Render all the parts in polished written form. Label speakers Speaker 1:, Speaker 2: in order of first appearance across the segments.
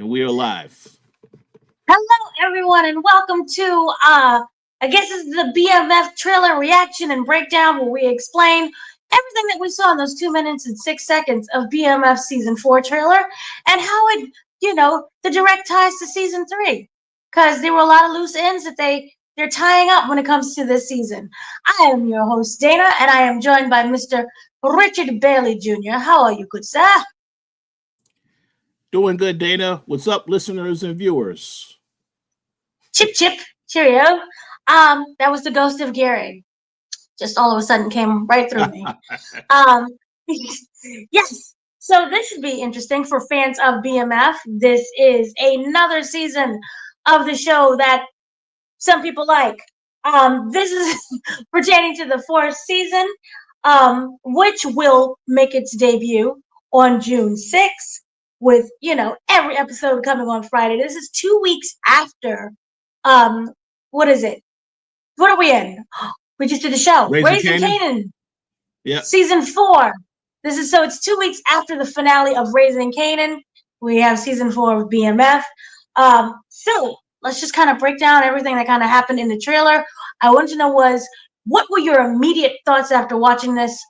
Speaker 1: And we are live.
Speaker 2: Hello, everyone, and welcome to, I guess this is the BMF trailer reaction and breakdown where we explain everything that we saw in those 2 minutes and 6 seconds of BMF Season 4 trailer and how it, the direct ties to Season 3. Because there were a lot of loose ends that they're tying up when it comes to this season. I am your host, Dana, and I am joined by Mr. Richard Bailey Jr. How are you, good sir?
Speaker 1: Doing good, Dana. What's up, listeners and viewers?
Speaker 2: Chip, chip, cheerio. That was the ghost of Gary. Just all of a sudden came right through me. Um, yes. So this should be interesting for fans of BMF. This is another season of the show that some people like. This is pertaining to the fourth season, which will make its debut on June 6th with, every episode coming on Friday. This is 2 weeks after what is it? What are we in? We just did the show. Raising Kanan.
Speaker 1: Yeah.
Speaker 2: Season 4. It's 2 weeks after the finale of Raising Kanan. We have season 4 of BMF. So let's just kind of break down everything that kind of happened in the trailer. I want to know what were your immediate thoughts after watching this?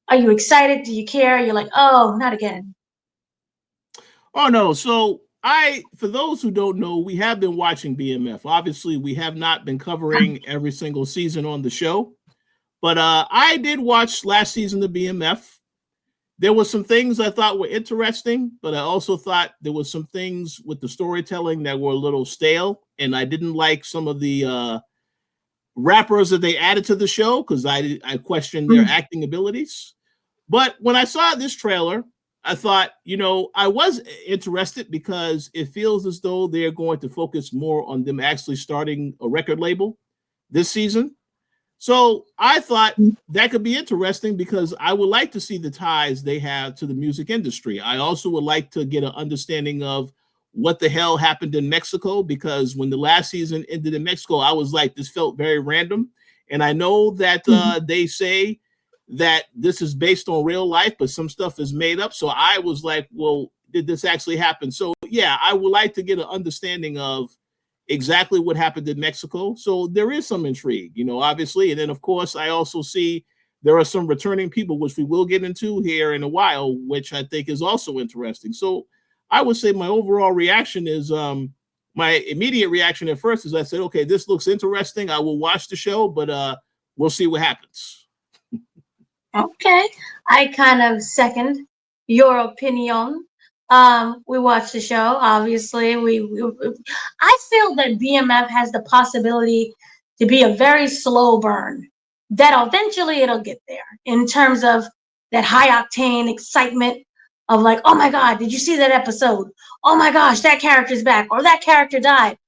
Speaker 2: Are you excited? Do you care? You're like, oh, not again.
Speaker 1: Oh no. So for those who don't know, we have been watching BMF. Obviously, we have not been covering every single season on the show, but I did watch last season of BMF. There were some things I thought were interesting, but I also thought there were some things with the storytelling that were a little stale, and I didn't like some of the rappers that they added to the show because I questioned their acting abilities. But when I saw this trailer, I thought, I was interested because it feels as though they're going to focus more on them actually starting a record label this season. So I thought that could be interesting because I would like to see the ties they have to the music industry. I also would like to get an understanding of what the hell happened in Mexico, because when the last season ended in Mexico, I was like, this felt very random. And I know that they say that this is based on real life, but some stuff is made up. So I was like, well, did this actually happen? So yeah, I would like to get an understanding of exactly what happened in Mexico. So there is some intrigue, obviously. And then of course, I also see there are some returning people, which we will get into here in a while, which I think is also interesting. So I would say my overall reaction is, my immediate reaction at first is I said, okay, this looks interesting. I will watch the show, but we'll see what happens.
Speaker 2: Okay, I kind of second your opinion. We watched the show. Obviously, I feel that BMF has the possibility to be a very slow burn. That eventually it'll get there in terms of that high octane excitement of like, oh my God, did you see that episode? Oh my gosh, that character's back, or that character died.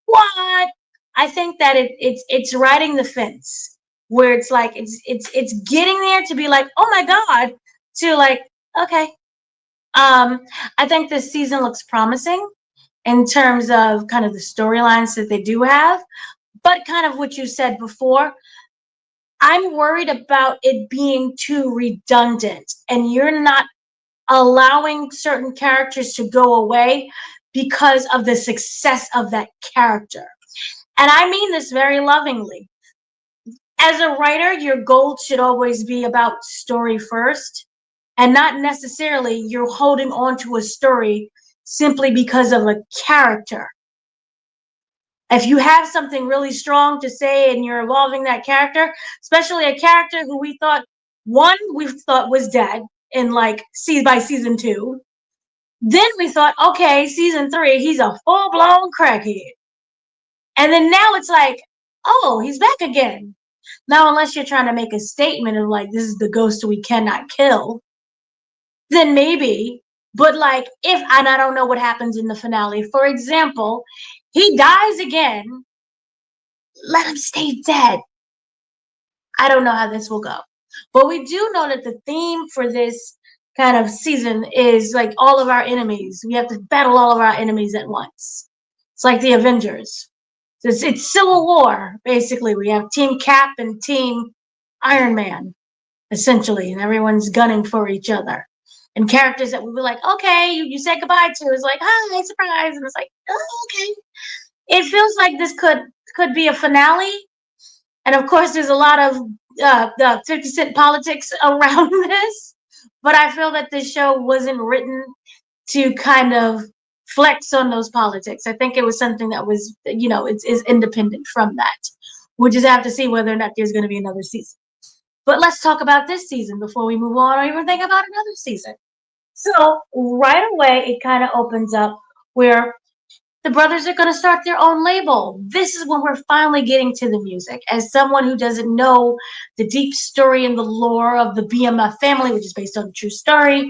Speaker 2: What? I think that it's riding the fence where it's like it's getting there to be like, oh my God, to like, okay. I think this season looks promising in terms of kind of the storylines that they do have, but kind of what you said before, I'm worried about it being too redundant and you're not allowing certain characters to go away because of the success of that character. And I mean this very lovingly. As a writer, your goal should always be about story first, and not necessarily you're holding on to a story simply because of a character. If you have something really strong to say and you're evolving that character, especially a character who we thought was dead in like by season 2, then we thought, okay, season 3, he's a full-blown crackhead. And then now it's like, oh, he's back again. Now, unless you're trying to make a statement of like, this is the ghost we cannot kill, then maybe. But like, and I don't know what happens in the finale. For example, he dies again. Let him stay dead. I don't know how this will go. But we do know that the theme for this kind of season is like all of our enemies. We have to battle all of our enemies at once. It's like the Avengers. It's Civil War, basically. We have Team Cap and Team Iron Man, essentially, and everyone's gunning for each other. and characters that we were like, okay, you said goodbye to. It's like, hi, surprise. And it's like, oh, okay. It feels like this could be a finale. And of course, there's a lot of 50 Cent politics around this. But I feel that this show wasn't written to kind of flex on those politics. I think it was something that was, is independent from that. We'll just have to see whether or not there's going to be another season. But let's talk about this season before we move on or even think about another season. So right away, it kind of opens up where the brothers are going to start their own label. This is when we're finally getting to the music. As someone who doesn't know the deep story and the lore of the BMF family, which is based on a true story,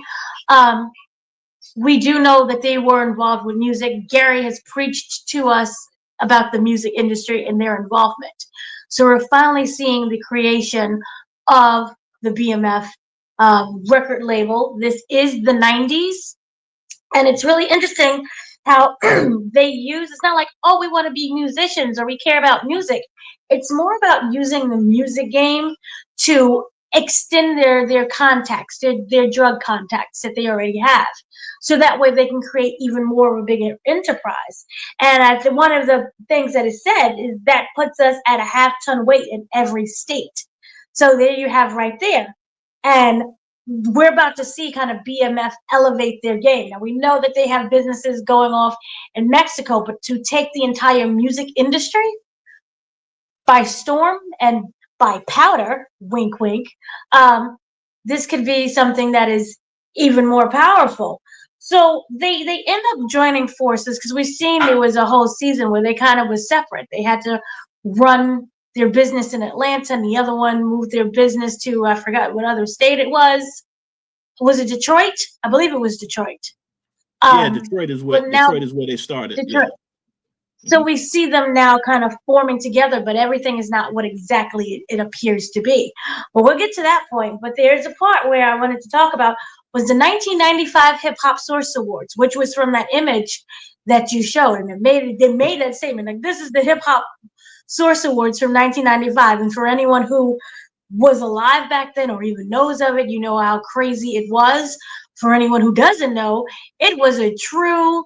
Speaker 2: we do know that they were involved with music. Gary has preached to us about the music industry and their involvement. So we're finally seeing the creation of the BMF record label. This is the 90s. And it's really interesting how they use, it's not like, oh, we want to be musicians or we care about music. It's more about using the music game to extend their contacts, their drug contacts that they already have. So that way they can create even more of a bigger enterprise. And one of the things that is said is that puts us at a half-ton weight in every state. So there you have right there. And we're about to see kind of BMF elevate their game. Now, we know that they have businesses going off in Mexico, but to take the entire music industry by storm and by powder, wink, wink, this could be something that is even more powerful. So they end up joining forces because we've seen there was a whole season where they kind of was separate. They had to run their business in Atlanta, and the other one moved their business to, I forgot what other state it was. Was it Detroit? I believe it was Detroit.
Speaker 1: Yeah, Detroit is
Speaker 2: But now
Speaker 1: where they started.
Speaker 2: Detroit.
Speaker 1: Yeah.
Speaker 2: So we see them now kind of forming together, but everything is not what exactly it appears to be. But we'll get to that point. But there's a part where I wanted to talk about was the 1995 Hip Hop Source Awards, which was from that image that you showed, and they made that statement like this is the Hip Hop Source Awards from 1995. And for anyone who was alive back then or even knows of it, you know how crazy it was. For anyone who doesn't know, it was a true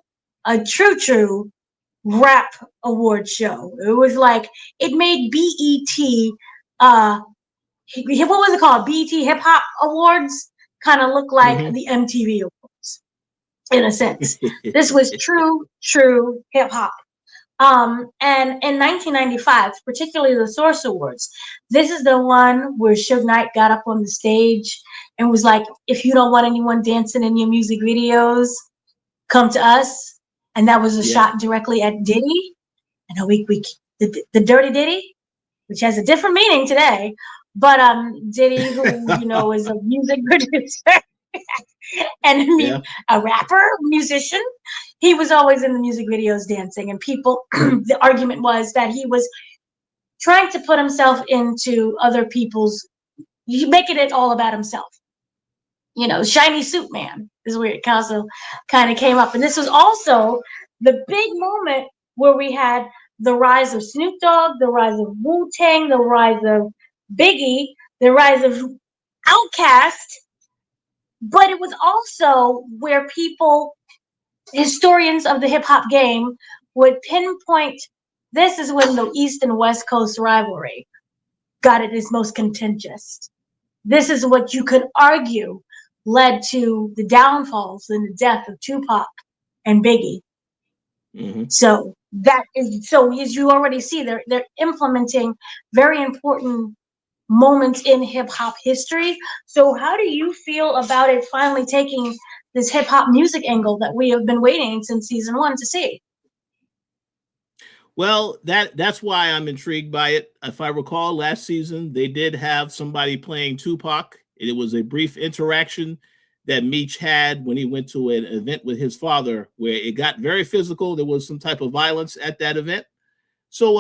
Speaker 2: rap award show. It was like it made BET what was it called? BET Hip Hop Awards kind of look like
Speaker 1: Mm-hmm.
Speaker 2: the MTV Awards in a sense. This was true hip hop. And in 1995, particularly the Source Awards, this is the one where Suge Knight got up on the stage and was like, if you don't want anyone dancing in your music videos, come to us. And that was a shot directly at Diddy. I know the Dirty Diddy, which has a different meaning today, but Diddy, who, is a music producer and
Speaker 1: Yeah.
Speaker 2: a rapper, musician, he was always in the music videos dancing, and people, the argument was that he was trying to put himself into other people's, making it all about himself. Shiny suit man is where it also kind of came up. And this was also the big moment where we had the rise of Snoop Dogg, the rise of Wu-Tang, the rise of Biggie, the rise of Outkast. But it was also where historians of the hip hop game would pinpoint this is when the East and West Coast rivalry got at its most contentious. This is what you could argue led to the downfalls and the death of Tupac and Biggie.
Speaker 1: Mm-hmm.
Speaker 2: So as you already see, they're implementing very important moments in hip hop history. So how do you feel about it finally taking this hip hop music angle that we have been waiting since season 1 to see?
Speaker 1: Well, that's why I'm intrigued by it. If I recall, last season they did have somebody playing Tupac. It was a brief interaction that Meech had when he went to an event with his father, where it got very physical. There was some type of violence at that event. So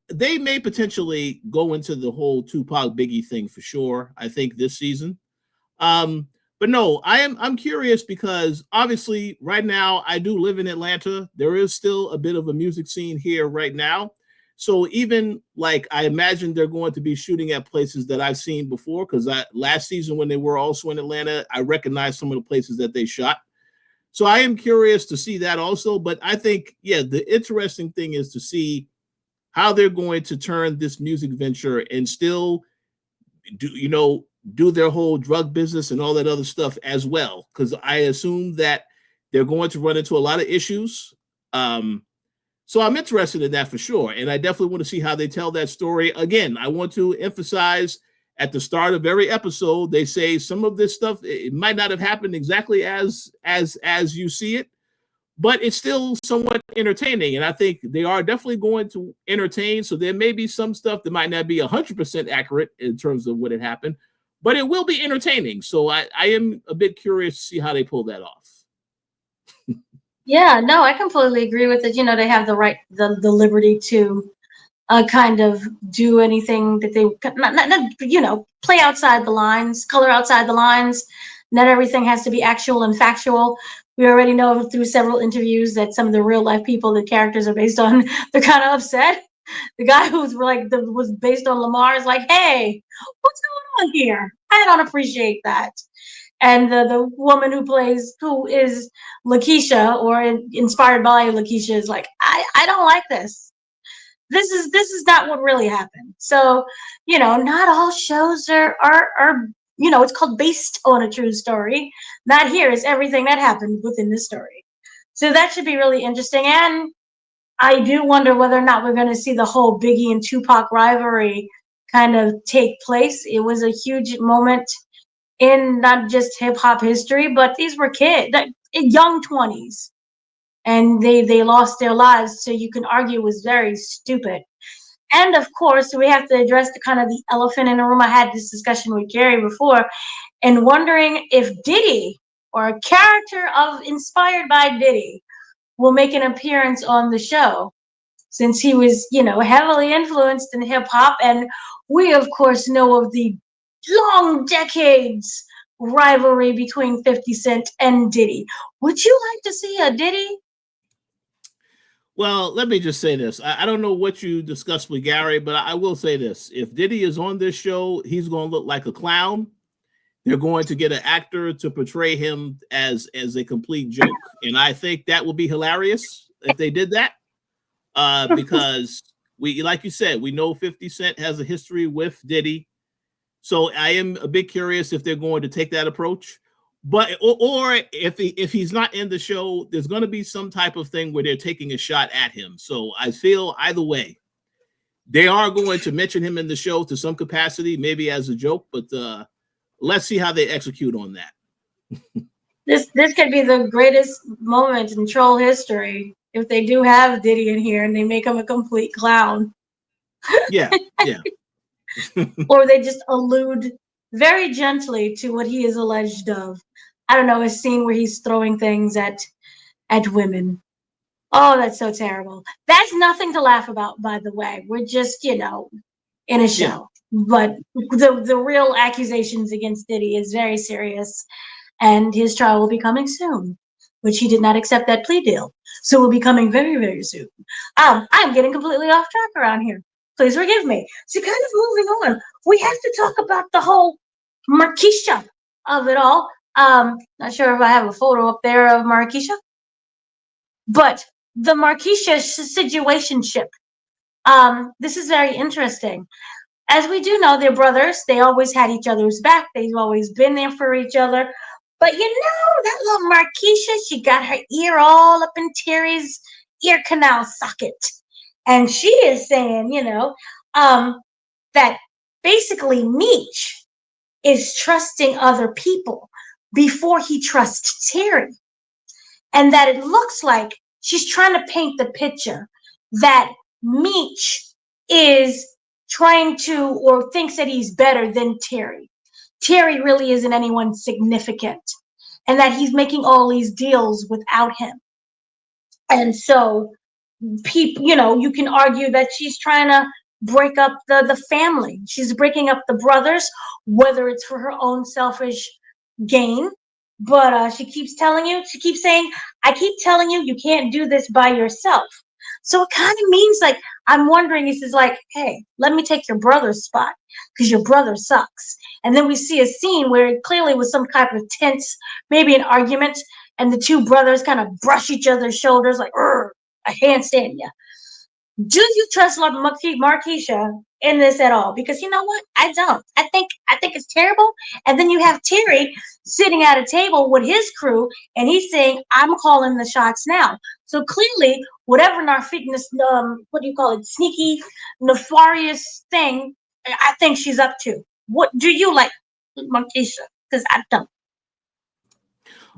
Speaker 1: they may potentially go into the whole Tupac Biggie thing for sure. I think this season. But no, I'm curious because obviously right now I do live in Atlanta. There is still a bit of a music scene here right now. So even like I imagine they're going to be shooting at places that I've seen before, because last season when they were also in Atlanta, I recognized some of the places that they shot. So I am curious to see that also. But I think, yeah, the interesting thing is to see how they're going to turn this music venture and still do their whole drug business and all that other stuff as well. Because I assume that they're going to run into a lot of issues. So I'm interested in that for sure. And I definitely want to see how they tell that story. Again, I want to emphasize at the start of every episode, they say some of this stuff, it might not have happened exactly as you see it, but it's still somewhat entertaining. And I think they are definitely going to entertain. So there may be some stuff that might not be 100% accurate in terms of what had happened, but it will be entertaining. So I am a bit curious to see how they pull that off.
Speaker 2: Yeah, no, I completely agree with it. They have the liberty to kind of do anything that they not play outside the lines, color outside the lines. Not everything has to be actual and factual. We already know through several interviews that some of the real life people the characters are based on, they're kind of upset. The guy who's was based on Lamar is like, hey, what's going on here? I don't appreciate that. And the woman who is Lakeisha, or inspired by Lakeisha, is like, I don't like this. This is not what really happened. So, not all shows are it's called based on a true story. Not here is everything that happened within the story. So that should be really interesting. And I do wonder whether or not we're going to see the whole Biggie and Tupac rivalry kind of take place. It was a huge moment in not just hip hop history, but these were kids, in young 20s, and they lost their lives. So you can argue it was very stupid. And of course, we have to address the kind of the elephant in the room. I had this discussion with Gary before, and wondering if Diddy, or a character of inspired by Diddy, will make an appearance on the show, since he was, heavily influenced in hip hop. And we, of course, know of the long decades rivalry between 50 Cent and Diddy. Would you like to see a Diddy?
Speaker 1: Well, let me just say this. I don't know what you discussed with Gary, but I will say this. If Diddy is on this show, he's going to look like a clown. They're going to get an actor to portray him as a complete joke. And I think that would be hilarious if they did that. Because we, like you said, we know 50 Cent has a history with Diddy. So I am a bit curious if they're going to take that approach. But or if he's not in the show, there's going to be some type of thing where they're taking a shot at him. So I feel either way, they are going to mention him in the show to some capacity, maybe as a joke. But let's see how they execute on that.
Speaker 2: This could be the greatest moment in troll history if they do have Diddy in here and they make him a complete clown.
Speaker 1: Yeah, yeah.
Speaker 2: Or they just allude very gently to what he is alleged of. I don't know, a scene where he's throwing things at women. Oh, that's so terrible. That's nothing to laugh about, by the way. We're just, in a show.
Speaker 1: Yeah.
Speaker 2: But the real accusations against Diddy is very serious, and his trial will be coming soon, which he did not accept that plea deal. So it will be coming very, very soon. I'm getting completely off track around here. Please forgive me. So kind of moving on, we have to talk about the whole Marisha of it all. Not sure if I have a photo up there of Marisha, but the Marisha situationship. This is very interesting. As we do know, they're brothers. They always had each other's back. They've always been there for each other. But that little Marisha, she got her ear all up in Terry's ear canal socket. And she is saying, that basically Meech is trusting other people before he trusts Terry. And that it looks like she's trying to paint the picture that Meech is trying to, or thinks that he's better than Terry. Terry really isn't anyone significant, and that he's making all these deals without him. And so people, you can argue that she's trying to break up the family. She's breaking up the brothers, whether it's for her own selfish gain. But she keeps saying, I keep telling you, you can't do this by yourself. So it kind of means like I'm wondering, this is like, hey, let me take your brother's spot because your brother sucks. And then we see a scene where it clearly was some kind of tense, maybe an argument, and the two brothers kind of brush each other's shoulders like, a handstand, yeah. Do you trust Marquisha in this at all? Because you know what, I don't. I think it's terrible. And then you have Terry sitting at a table with his crew, and he's saying, "I'm calling the shots now." So clearly, whatever what do you call it, sneaky, nefarious thing, I think she's up to. What do you like, Marquisha? Because I don't.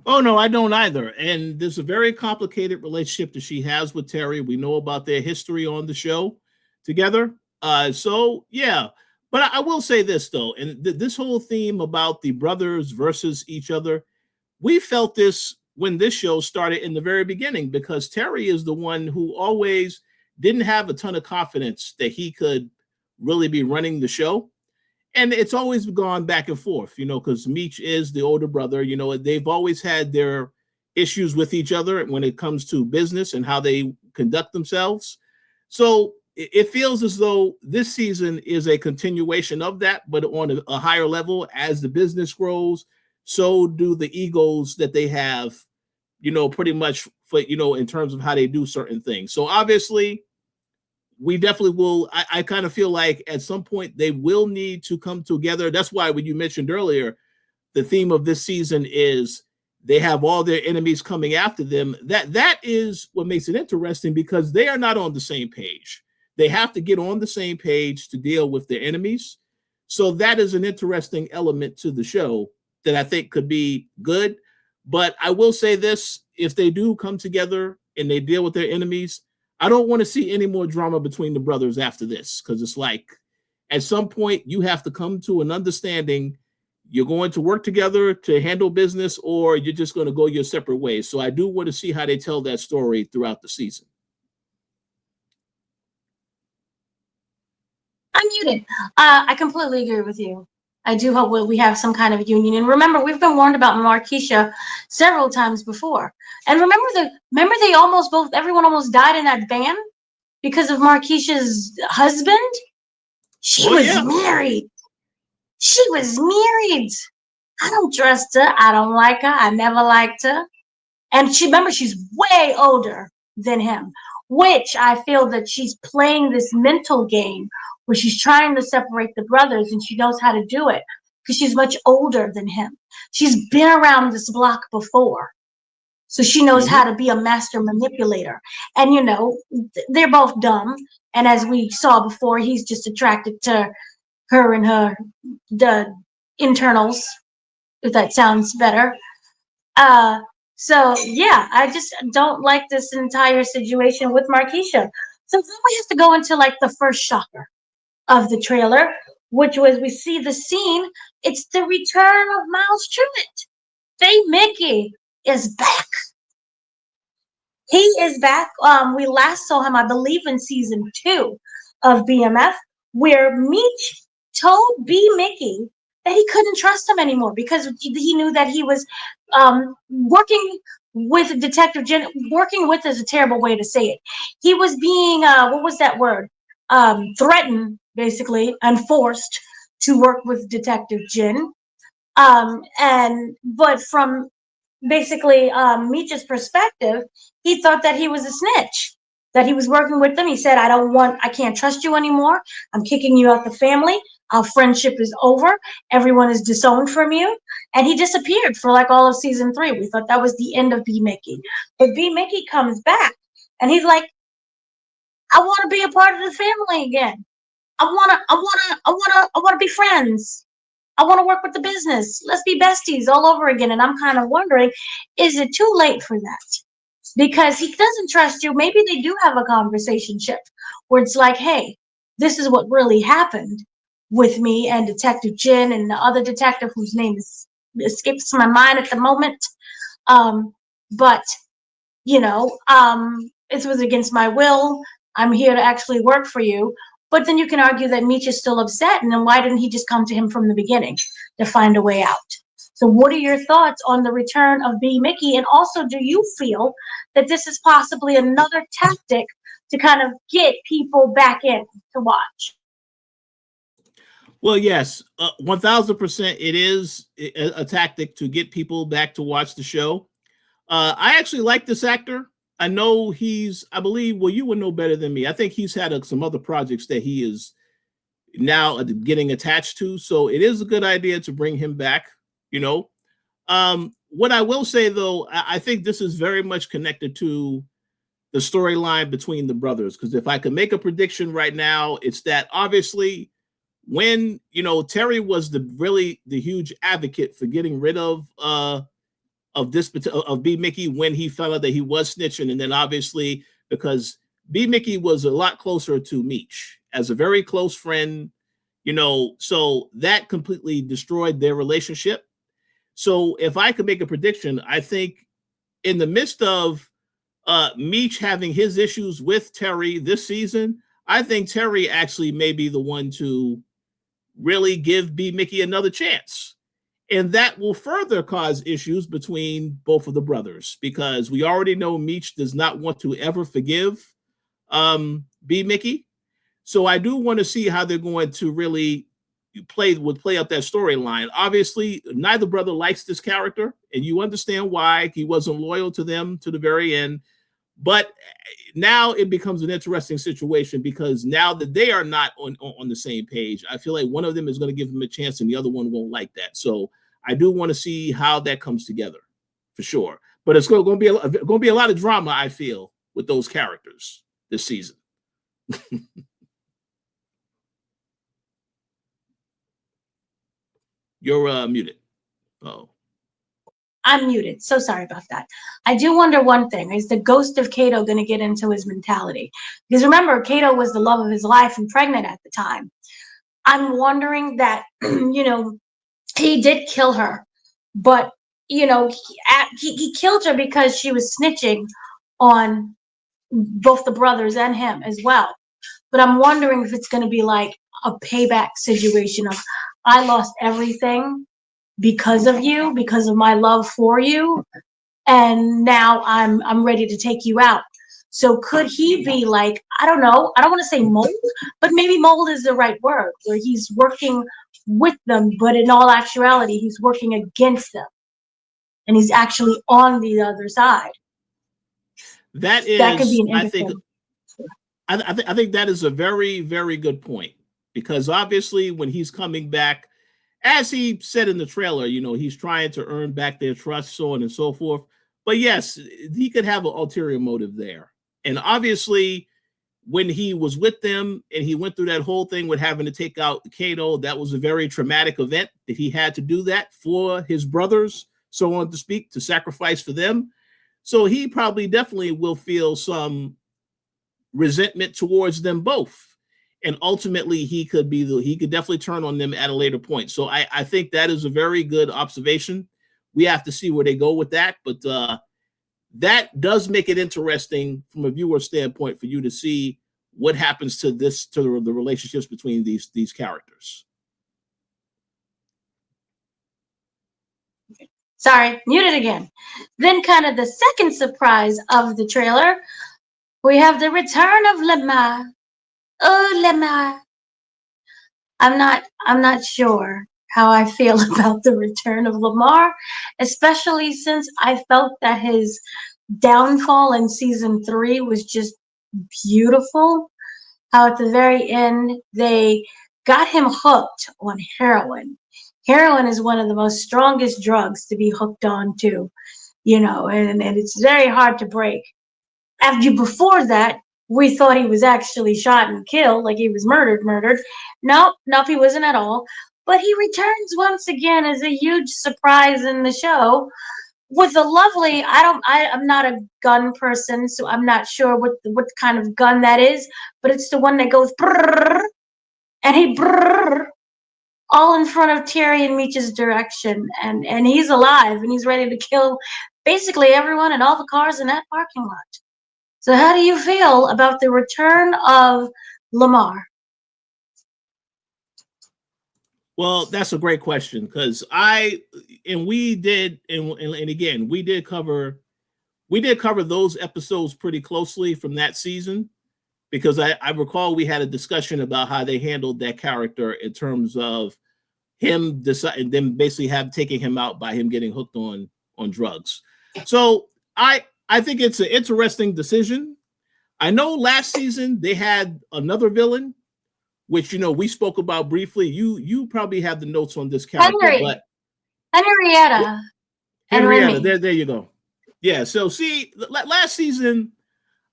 Speaker 1: Oh no, I don't either. And there's a very complicated relationship that she has with Terry. We know about their history on the show together. So yeah, but I will say this though, and this whole theme about the brothers versus each other, we felt this when this show started in the very beginning because Terry is the one who always didn't have a ton of confidence that he could really be running the show, and it's always gone back and forth, because Meech is the older brother. They've always had their issues with each other when it comes to business and how they conduct themselves. So it feels as though this season is a continuation of that, but on a higher level. As the business grows, so do the egos that they have, pretty much for, in terms of how they do certain things. So obviously, we definitely will. I kind of feel like at some point they will need to come together. That's why when you mentioned earlier, the theme of this season is they have all their enemies coming after them. That is what makes it interesting because they are not on the same page. They have to get on the same page to deal with their enemies. So that is an interesting element to the show that I think could be good. But I will say this, if they do come together and they deal with their enemies, I don't want to see any more drama between the brothers after this, because it's like at some point you have to come to an understanding. You're going to work together to handle business, or you're just going to go your separate ways. So I do want to see how they tell that story throughout the season.
Speaker 2: I'm muted. I completely agree with you. I do hope we have some kind of union. And remember, we've been warned about Marquisha several times before. And remember they almost both everyone almost died in that van because of Marquisha's husband. She
Speaker 1: Oh
Speaker 2: was
Speaker 1: yeah,
Speaker 2: married. She was married. I don't trust her. I don't like her. I never liked her. And remember, she's way older than him, which I feel that she's playing this mental game where she's trying to separate the brothers, and she knows how to do it because she's much older than him. She's been around this block before. So she knows how
Speaker 1: mm-hmm.
Speaker 2: to be a master manipulator. And, they're both dumb. And as we saw before, he's just attracted to her and the internals, if that sounds better. Uh, so yeah, I just don't like this entire situation with Marquisha. So then we have to go into like the first shocker of the trailer, which was we see the scene. It's the return of Miles Truitt. Faye Mickey is back. He is back. We last saw him, I believe, in season 2 of BMF, where Meech told B Mickey that he couldn't trust him anymore because he knew that he was working with Detective Jen. Working with is a terrible way to say it. He was being what was that word? Threatened, basically, and forced to work with Detective Jen. But from basically Meech's perspective, he thought that he was a snitch, that he was working with them. He said, I can't trust you anymore. I'm kicking you out the family. Our friendship is over. Everyone is disowned from you. And he disappeared for like all of season 3. We thought that was the end of B Mickey. But B Mickey comes back and he's like, I want to be a part of the family again. I wanna be friends. I want to work with the business. Let's be besties all over again. And I'm kind of wondering, is it too late for that? Because he doesn't trust you. Maybe they do have a conversation where it's like, hey, this is what really happened with me and Detective Jin and the other detective whose name escapes my mind at the moment. But it was against my will. I'm here to actually work for you. But then you can argue that Meech is still upset, and then why didn't he just come to him from the beginning to find a way out? So what are your thoughts on the return of B. Mickey? And also, do you feel that this is possibly another tactic to kind of get people back in to watch?
Speaker 1: Well, yes, 1000%. It is a tactic to get people back to watch the show. I actually like this actor. I know I believe, well, you would know better than me. I think he's had some other projects that he is now getting attached to. So it is a good idea to bring him back, you know. What I will say, though, I think this is very much connected to the storyline between the brothers. Because if I could make a prediction right now, it's that obviously when, Terry was the huge advocate for getting rid of B Mickey when he found out that he was snitching, and then obviously because B Mickey was a lot closer to Meech as a very close friend, so that completely destroyed their relationship. So if I could make a prediction, I think in the midst of Meech having his issues with Terry this season, I think Terry actually may be the one to really give B Mickey another chance. And that will further cause issues between both of the brothers because we already know Meech does not want to ever forgive B Mickey. So I do want to see how they're going to really play up that storyline. Obviously, neither brother likes this character, and you understand why he wasn't loyal to them to the very end. But now it becomes an interesting situation because now that they are not on the same page, I feel like one of them is going to give him a chance and the other one won't like that. So I do want to see how that comes together for sure. But it's going to be a lot of drama, I feel, with those characters this season. You're muted. Oh.
Speaker 2: I'm muted. So sorry about that. I do wonder one thing. Is the ghost of Kato going to get into his mentality? Because remember, Kato was the love of his life and pregnant at the time. I'm wondering that, he did kill her, but, he killed her because she was snitching on both the brothers and him as well. But I'm wondering if it's going to be like a payback situation of I lost everything because of you, because of my love for you, and now I'm ready to take you out. So could he be like, I don't know, I don't want to say mold, but maybe mold is the right word, where he's working with them, but in all actuality, he's working against them. And he's actually on the other side.
Speaker 1: That
Speaker 2: Could be
Speaker 1: is,
Speaker 2: an interesting.
Speaker 1: I think that is a very, very good point because obviously when he's coming back, as he said in the trailer, he's trying to earn back their trust, so on and so forth. But yes, he could have an ulterior motive there. And obviously, when he was with them and he went through that whole thing with having to take out Kato, that was a very traumatic event that he had to do that for his brothers, so on to speak, to sacrifice for them. So he probably definitely will feel some resentment towards them both. And ultimately he could definitely turn on them at a later point. So I think that is a very good observation. We have to see where they go with that, but that does make it interesting from a viewer standpoint for you to see what happens to the relationships between these characters.
Speaker 2: Sorry, muted again. Then kind of the second surprise of the trailer, we have the return of Lamar. Oh, Lamar. I'm not sure how I feel about the return of Lamar, especially since I felt that his downfall in season 3 was just beautiful. How at the very end they got him hooked on heroin. Heroin is one of the most strongest drugs to be hooked on to, and it's very hard to break. Before that, we thought he was actually shot and killed, like he was murdered. Nope, he wasn't at all. But he returns once again as a huge surprise in the show with a lovely. I'm not a gun person, so I'm not sure what kind of gun that is. But it's the one that goes brrr, and he brrr, all in front of Terry and Meech's direction, and he's alive and he's ready to kill basically everyone and all the cars in that parking lot. So how do you feel about the return of Lamar?
Speaker 1: Well, that's a great question because we did, and again, we did cover those episodes pretty closely from that season because I recall we had a discussion about how they handled that character in terms of him deciding, them basically have taking him out by him getting hooked on drugs. So I think it's an interesting decision. I know last season they had another villain, which we spoke about briefly. You probably have the notes on this character, but
Speaker 2: Henrietta and
Speaker 1: Henrietta,
Speaker 2: Remy.
Speaker 1: there you go. Yeah. So see, last season,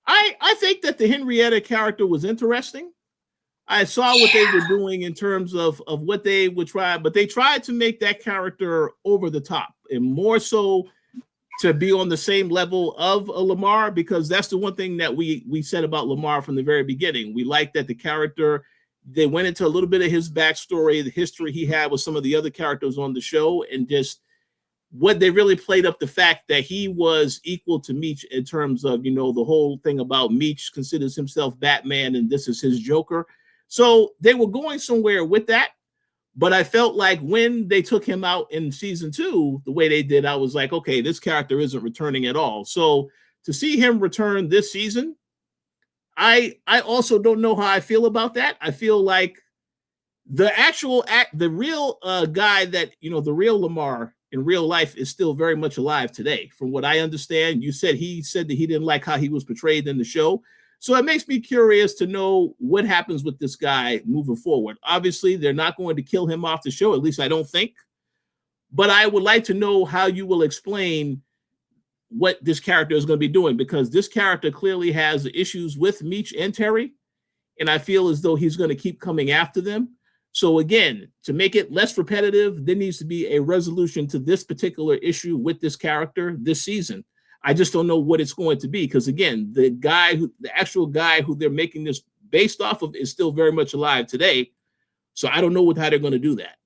Speaker 1: I think that the Henrietta character was interesting. I saw what they were doing in terms of what they would try, but they tried to make that character over the top and more so to be on the same level of a Lamar, because that's the one thing that we said about Lamar from the very beginning. We liked that the character, they went into a little bit of his backstory, the history he had with some of the other characters on the show, and just what they really played up the fact that he was equal to Meech in terms of, the whole thing about Meech considers himself Batman and this is his Joker. So they were going somewhere with that. But I felt like when they took him out in season 2, the way they did, I was like, okay, this character isn't returning at all. So to see him return this season, I also don't know how I feel about that. I feel like the real guy that, the real Lamar in real life is still very much alive today. From what I understand, he said that he didn't like how he was portrayed in the show. So it makes me curious to know what happens with this guy moving forward. Obviously, they're not going to kill him off the show, at least I don't think. But I would like to know how you will explain what this character is going to be doing, because this character clearly has issues with Meech and Terry, and I feel as though he's going to keep coming after them. So again, to make it less repetitive, there needs to be a resolution to this particular issue with this character this season. I just don't know what it's going to be because, again, the actual guy who they're making this based off of is still very much alive today. So I don't know how they're going to do that.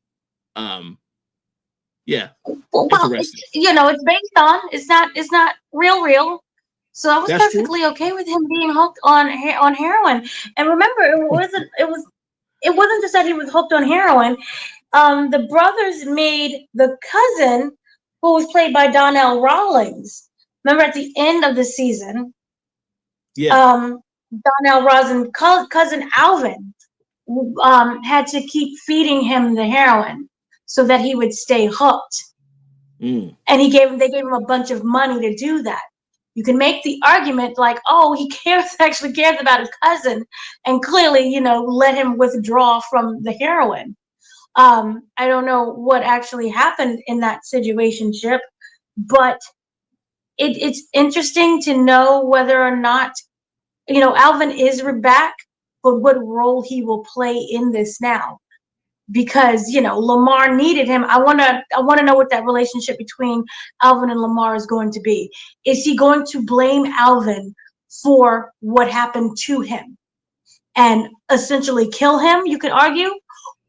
Speaker 1: Yeah,
Speaker 2: well, it's based on, it's not real. So I was
Speaker 1: That's
Speaker 2: perfectly
Speaker 1: true.
Speaker 2: okay with him being hooked on heroin. And remember, it wasn't just that he was hooked on heroin. The brothers made the cousin, who was played by Donnell Rawlings. Remember at the end of the season,
Speaker 1: yeah.
Speaker 2: Donnell Rawlings' cousin Alvin had to keep feeding him the heroin so that he would stay hooked.
Speaker 1: Mm.
Speaker 2: And they gave him a bunch of money to do that. You can make the argument like, oh, he actually cares about his cousin, and clearly, let him withdraw from the heroin. I don't know what actually happened in that situationship, but it's interesting to know whether or not, Alvin is back, but what role he will play in this now. Because Lamar needed him. I want to know what that relationship between Alvin and Lamar is going to be. Is he going to blame Alvin for what happened to him and essentially kill him, you could argue?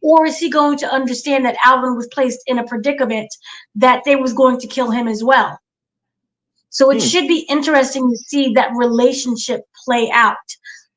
Speaker 2: Or is he going to understand that Alvin was placed in a predicament that they was going to kill him as well? So it should be interesting to see that relationship play out.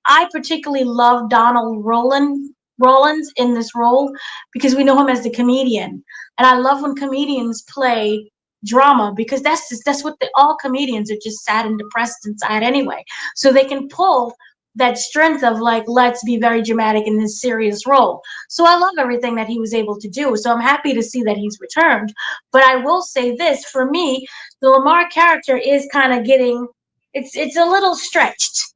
Speaker 2: I particularly love Donald Rollins in this role because we know him as the comedian. And I love when comedians play drama, because that's what all comedians are, just sad and depressed inside anyway. So they can pull that strength of like, let's be very dramatic in this serious role. So I love everything that he was able to do. So I'm happy to see that he's returned. But I will say this, for me, the Lamar character is kind of getting, it's a little stretched.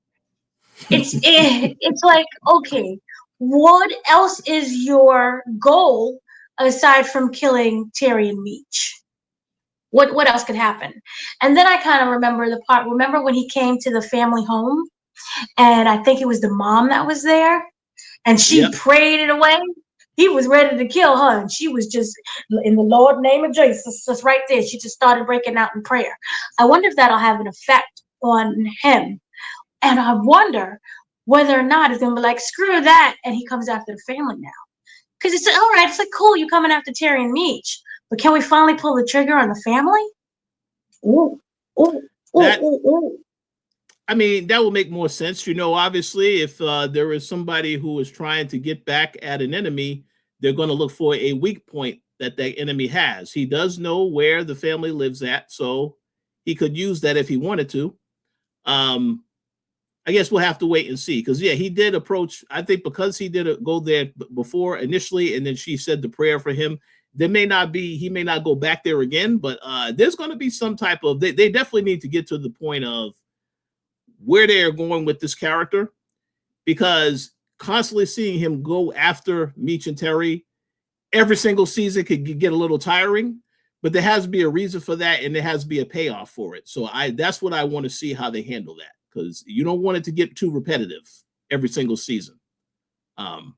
Speaker 2: It's like, okay, what else is your goal aside from killing Terry and Meech? What else could happen? And then I kind of remember the part. Remember when he came to the family home, and I think it was the mom that was there, and she prayed it away. He was ready to kill her, and she was just, in the Lord name of Jesus, just right there. She just started breaking out in prayer. I wonder if that'll have an effect on him. And I wonder whether or not it's going to be like, screw that, and he comes after the family now. Because it's all right, it's like, cool, you coming after Terry and Meech, but can we finally pull the trigger on the family? Ooh, ooh, ooh.
Speaker 1: I mean, that will make more sense. Obviously, if there is somebody who is trying to get back at an enemy, they're going to look for a weak point that the enemy has. He does know where the family lives at, so he could use that if he wanted to. Um, I guess we'll have to wait and see because yeah, he did approach. I think because he did go there before initially, and then she said the prayer for him. There may not be he may not go back there again, but there's going to be some type of they definitely need to get to the point of where they're going with this character because constantly seeing him go after Meech and Terry every single season could get a little tiring. But there has to be a reason for that, and there has to be a payoff for it. So that's what I want to see how they handle that because you don't want it to get too repetitive every single season.
Speaker 2: And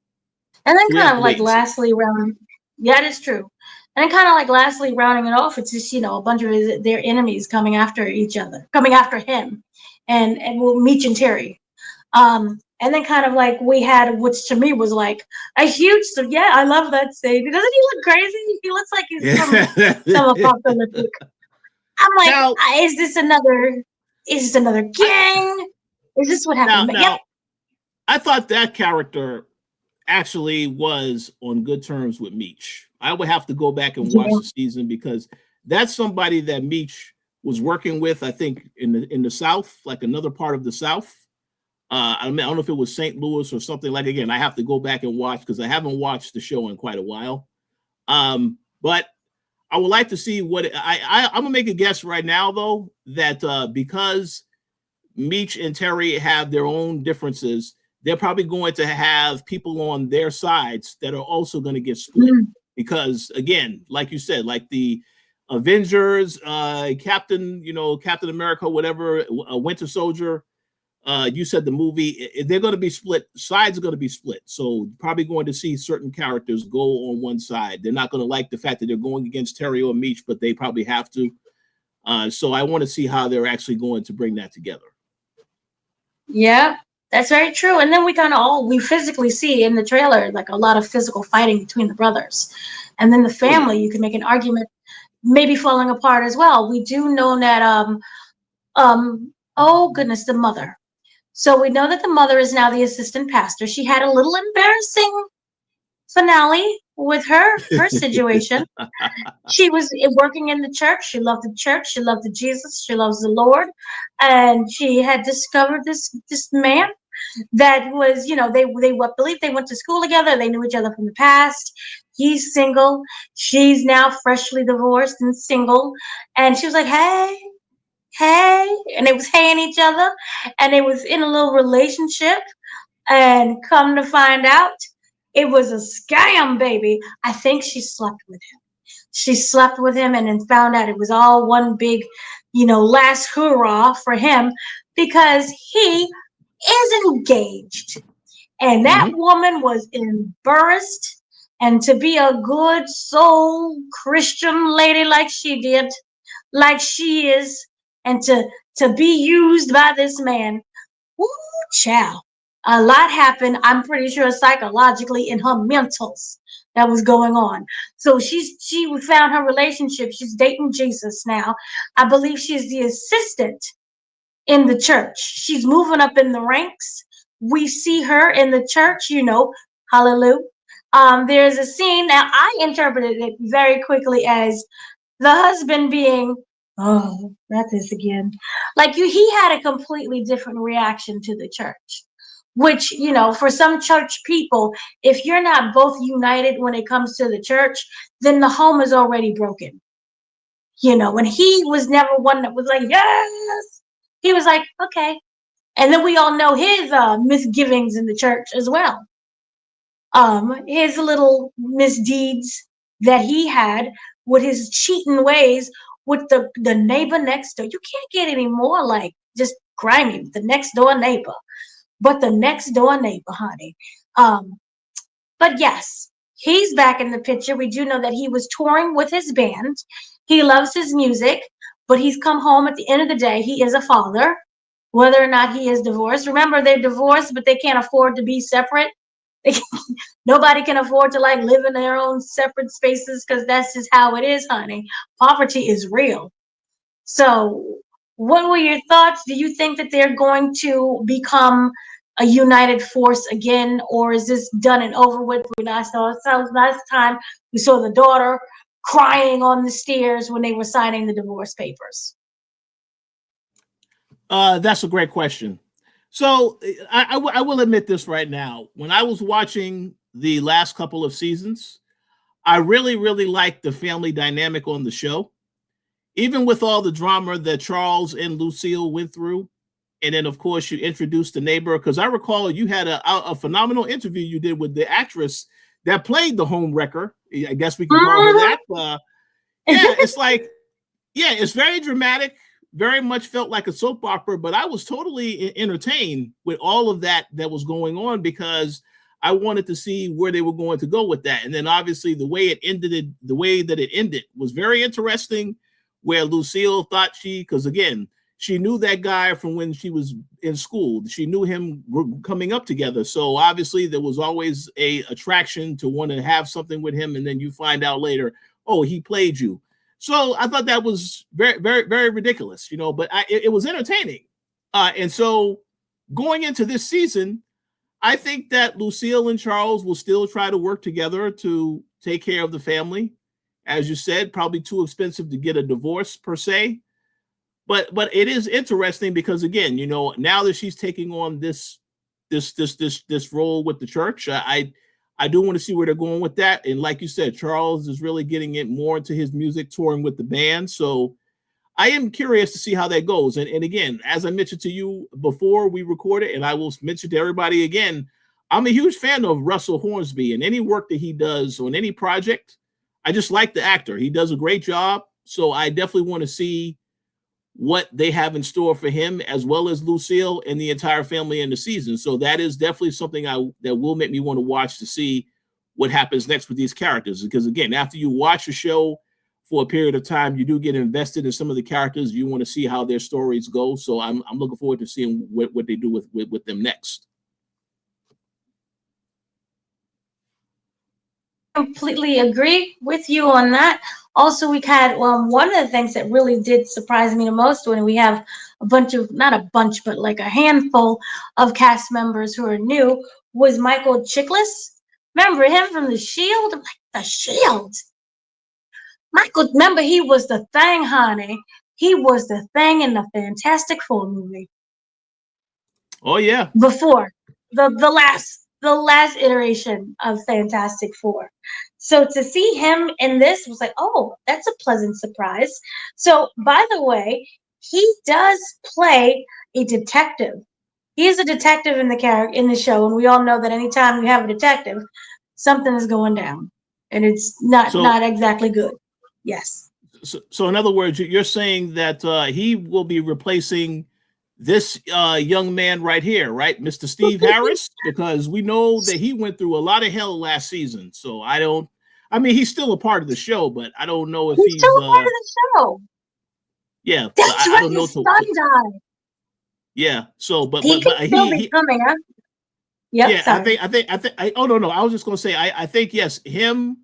Speaker 2: then
Speaker 1: So we have
Speaker 2: kind
Speaker 1: to
Speaker 2: of
Speaker 1: wait
Speaker 2: like
Speaker 1: and see.
Speaker 2: lastly round, yeah, it is true. And then kind of like lastly rounding it off, it's just a bunch of their enemies coming after each other, coming after him, and well, Meech and Terry. And then kind of like we had, which to me was like a huge. So yeah, I love that scene. Doesn't he look crazy? He looks like he's from some apocalyptic. I'm like,
Speaker 1: now,
Speaker 2: is this another? Is this another
Speaker 1: I,
Speaker 2: gang? Is this what happened? Yep.
Speaker 1: now, I thought that character actually was on good terms with Meech. I would have to go back and watch
Speaker 2: Yeah.
Speaker 1: the season because that's somebody that Meech was working with. I think in the South, like another part of the South. I mean, I don't know if it was St. Louis or something like. Again, I have to go back and watch because I haven't watched the show in quite a while. But I would like to see what I'm gonna make a guess right now though that because Meech and Terry have their own differences, they're probably going to have people on their sides that are also going to get split.
Speaker 2: Mm.
Speaker 1: Because again, like you said, like the Avengers, Captain America, whatever, Winter Soldier, you said the movie, they're going to be split. Sides are going to be split. So probably going to see certain characters go on one side. They're not going to like the fact that they're going against Terry or Meech, but they probably have to. So I want to see how they're actually going to bring that together.
Speaker 2: Yeah, that's very true. And then we physically see in the trailer like a lot of physical fighting between the brothers. And then the
Speaker 1: Oh yeah.
Speaker 2: family, you can make an argument maybe falling apart as well. We do know that oh goodness, the mother. So we know that the mother is now the assistant pastor. She had a little embarrassing finale with her situation. She was working in the church. She loved the church. She loved the Jesus. She loves the Lord, and she had discovered this man that was, they what believe they went to school together. They knew each other from the past. He's single. She's now freshly divorced and single, and she was like, "Hey, hey," and they was heying each other, and they was in a little relationship. And come to find out, it was a scam, baby. I think she slept with him. She slept with him and then found out it was all one big, last hurrah for him because he is engaged. And that
Speaker 1: Mm-hmm.
Speaker 2: woman was embarrassed. And to be a good soul Christian lady like she did, like she is, and to be used by this man, woo, child. A lot happened, I'm pretty sure, psychologically in her mentals that was going on. So she found her relationship. She's dating Jesus now. I believe she's the assistant in the church. She's moving up in the ranks. We see her in the church, hallelujah. There's a scene. Now I interpreted it very quickly as the husband being, oh, not this again. Like he had a completely different reaction to the church. Which, for some church people, if you're not both united when it comes to the church, then the home is already broken. And he was never one that was like, yes. He was like, okay. And then we all know his misgivings in the church as well. His little misdeeds that he had with his cheating ways with the neighbor next door. You can't get any more like just grimy, the next door neighbor. But the next door neighbor, honey. Um, but yes, he's back in the picture. We do know that he was touring with his band. He loves his music, but he's come home at the end of the day. He is a father, whether or not he is divorced. Remember, they're divorced, but they can't afford to be separate. Nobody can afford to like live in their own separate spaces because that's just how it is, honey. Poverty is real. So, what were your thoughts? Do you think that they're going to become a united force again, or is this done and over with? We last saw ourselves last time. We saw the daughter crying on the stairs when they were signing the divorce papers.
Speaker 1: That's a great question. So I will admit this right now. When I was watching the last couple of seasons, I really, really liked the family dynamic on the show. Even with all the drama that Charles and Lucille went through, and then of course you introduced the neighbor, because I recall you had a phenomenal interview you did with the actress that played the home wrecker. I guess we can call her that. Yeah, it's like, yeah, it's very dramatic, very much felt like a soap opera, but I was totally entertained with all of that was going on, because I wanted to see where they were going to go with that. And then obviously the way that it ended was very interesting, where Lucille thought because again, she knew that guy from when she was in school. She knew him coming up together. So obviously there was always a attraction to want to have something with him. And then you find out later, oh, he played you. So I thought that was very, very, very ridiculous, but it was entertaining. And so going into this season, I think that Lucille and Charles will still try to work together to take care of the family. As you said, probably too expensive to get a divorce per se. But it is interesting because, again, now that she's taking on this role with the church, I do want to see where they're going with that. And like you said, Charles is really getting it more into his music, touring with the band. So I am curious to see how that goes. And again, as I mentioned to you before we recorded, and I will mention to everybody again, I'm a huge fan of Russell Hornsby, and any work that he does on any project, I just like the actor. He does a great job. So I definitely want to see what they have in store for him, as well as Lucille and the entire family in the season. So that is definitely something that will make me want to watch to see what happens next with these characters. Because again, after you watch a show for a period of time, you do get invested in some of the characters. You want to see how their stories go. So I'm looking forward to seeing what they do with them next.
Speaker 2: Completely agree with you on that. Also, we had one of the things that really did surprise me the most, when we have not a bunch, but like a handful of cast members who are new, was Michael Chiklis. Remember him from The Shield? I'm like, The Shield? Michael, remember he was the thing, honey. He was the thing in the Fantastic Four movie.
Speaker 1: Oh yeah.
Speaker 2: Before the last iteration of Fantastic Four. So to see him in this was like, oh, that's a pleasant surprise. So by the way, he does play a detective. He is a detective in the show, and we all know that anytime you have a detective, something is going down, and it's not exactly good. Yes.
Speaker 1: So in other words, you're saying that he will be replacing this young man right here, right? Mr. Steve Harris, because we know that he went through a lot of hell last season. So he's still a part of the show, but I don't know if he's
Speaker 2: still a part of the show.
Speaker 1: Yeah.
Speaker 2: That's right. His son died.
Speaker 1: Yeah. So, but
Speaker 2: he can still be coming, huh? Yep,
Speaker 1: yeah, sorry. I think. Oh no, I was just gonna say. I think yes, him